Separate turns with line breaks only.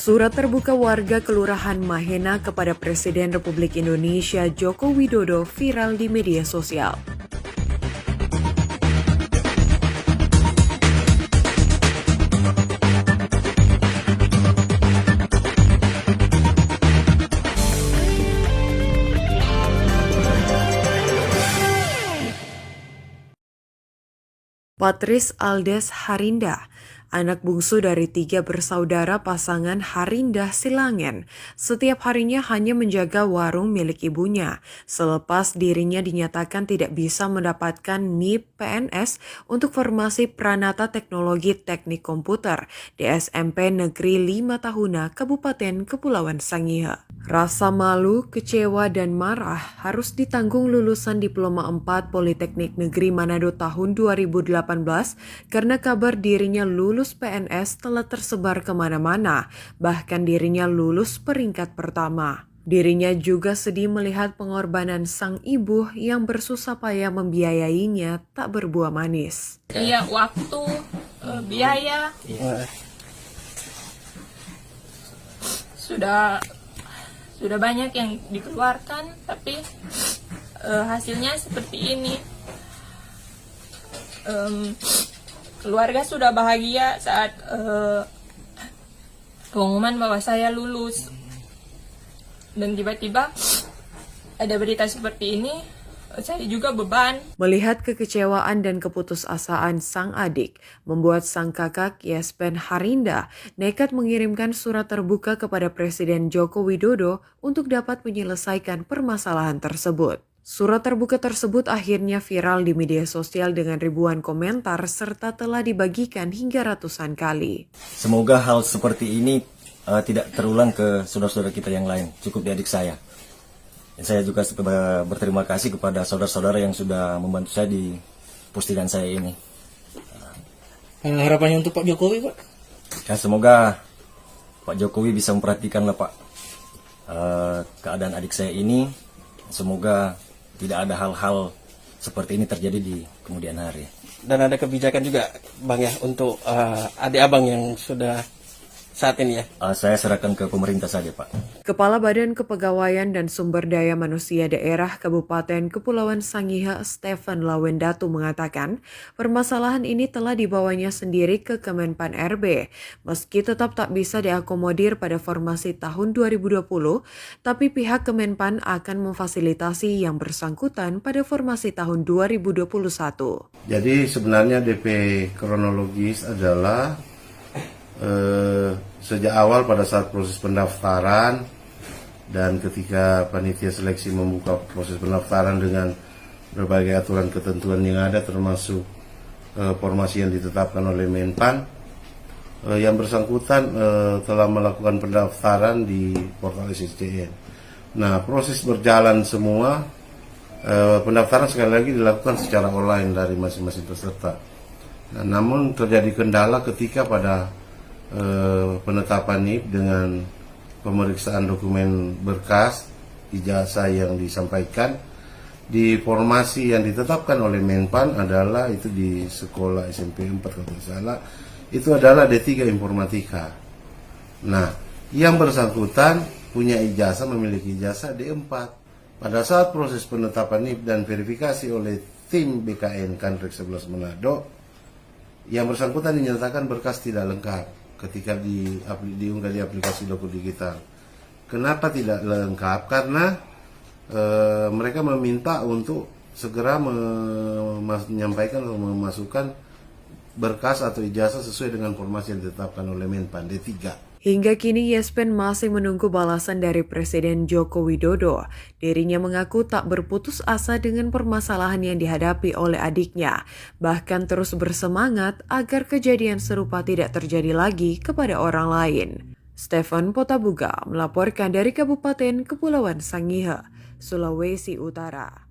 Surat terbuka warga Kelurahan Mahena kepada Presiden Republik Indonesia Joko Widodo viral di media sosial. Patris Aldes Harinda, anak bungsu dari 3 bersaudara pasangan Harinda Silangen, setiap harinya hanya menjaga warung milik ibunya, selepas dirinya dinyatakan tidak bisa mendapatkan NIP PNS untuk formasi Pranata Teknologi Teknik Komputer di SMP Negeri 5 Tahuna, Kabupaten Kepulauan Sangihe. Rasa malu, kecewa, dan marah harus ditanggung lulusan Diploma 4 Politeknik Negeri Manado tahun 2018 karena kabar dirinya lulus PNS telah tersebar kemana-mana, bahkan dirinya lulus peringkat pertama. Dirinya juga sedih melihat pengorbanan sang ibu yang bersusah payah membiayainya tak berbuah manis.
Iya, waktu, biaya, sudah banyak yang dikeluarkan, tapi hasilnya seperti ini. Keluarga sudah bahagia saat pengumuman bahwa saya lulus, dan tiba-tiba ada berita seperti ini. Saya juga beban.
Melihat kekecewaan dan keputusasaan sang adik, membuat sang kakak Yespen Harinda nekat mengirimkan surat terbuka kepada Presiden Joko Widodo untuk dapat menyelesaikan permasalahan tersebut. Surat terbuka tersebut akhirnya viral di media sosial dengan ribuan komentar serta telah dibagikan hingga ratusan kali.
Semoga hal seperti ini tidak terulang ke saudara-saudara kita yang lain, cukup di adik saya. Saya juga berterima kasih kepada saudara-saudara yang sudah membantu saya di postingan saya ini.
Harapannya untuk Pak Jokowi, Pak?
Ya, semoga Pak Jokowi bisa memperhatikanlah Pak keadaan adik saya ini. Semoga tidak ada hal-hal seperti ini terjadi di kemudian hari.
Dan ada kebijakan juga, Bang, ya, untuk adik abang yang sudah saat ini ya?
Saya serahkan ke pemerintah saja, Pak.
Kepala Badan Kepegawaian dan Sumber Daya Manusia Daerah Kabupaten Kepulauan Sangihe, Stephen Lawendatu mengatakan, permasalahan ini telah dibawanya sendiri ke Kemenpan RB. Meski tetap tak bisa diakomodir pada formasi tahun 2020, tapi pihak Kemenpan akan memfasilitasi yang bersangkutan pada formasi tahun 2021.
Jadi sebenarnya DP kronologis adalah sejak awal pada saat proses pendaftaran dan ketika panitia seleksi membuka proses pendaftaran dengan berbagai aturan ketentuan yang ada termasuk formasi yang ditetapkan oleh Menpan, yang bersangkutan telah melakukan pendaftaran di portal SSCN. Nah, proses berjalan semua, pendaftaran sekali lagi dilakukan secara online dari masing-masing peserta. Nah, namun terjadi kendala ketika pada penetapan NIP dengan pemeriksaan dokumen berkas ijazah yang disampaikan di formasi yang ditetapkan oleh Menpan adalah itu di sekolah SMP 4 kalau tidak salah, itu adalah D3 Informatika. Nah, yang bersangkutan punya ijazah, memiliki ijazah D4. Pada saat proses penetapan NIP dan verifikasi oleh tim BKN Kanrek 11 Manado, yang bersangkutan dinyatakan berkas tidak lengkap ketika diunggah di aplikasi Doku Digital. Kenapa tidak lengkap? Karena mereka meminta untuk segera menyampaikan atau memasukkan berkas atau ijazah sesuai dengan formasi yang ditetapkan oleh Menpan D3.
Hingga kini Yespen masih menunggu balasan dari Presiden Joko Widodo. Dirinya mengaku tak berputus asa dengan permasalahan yang dihadapi oleh adiknya, bahkan terus bersemangat agar kejadian serupa tidak terjadi lagi kepada orang lain. Stephen Potabuga melaporkan dari Kabupaten Kepulauan Sangihe, Sulawesi Utara.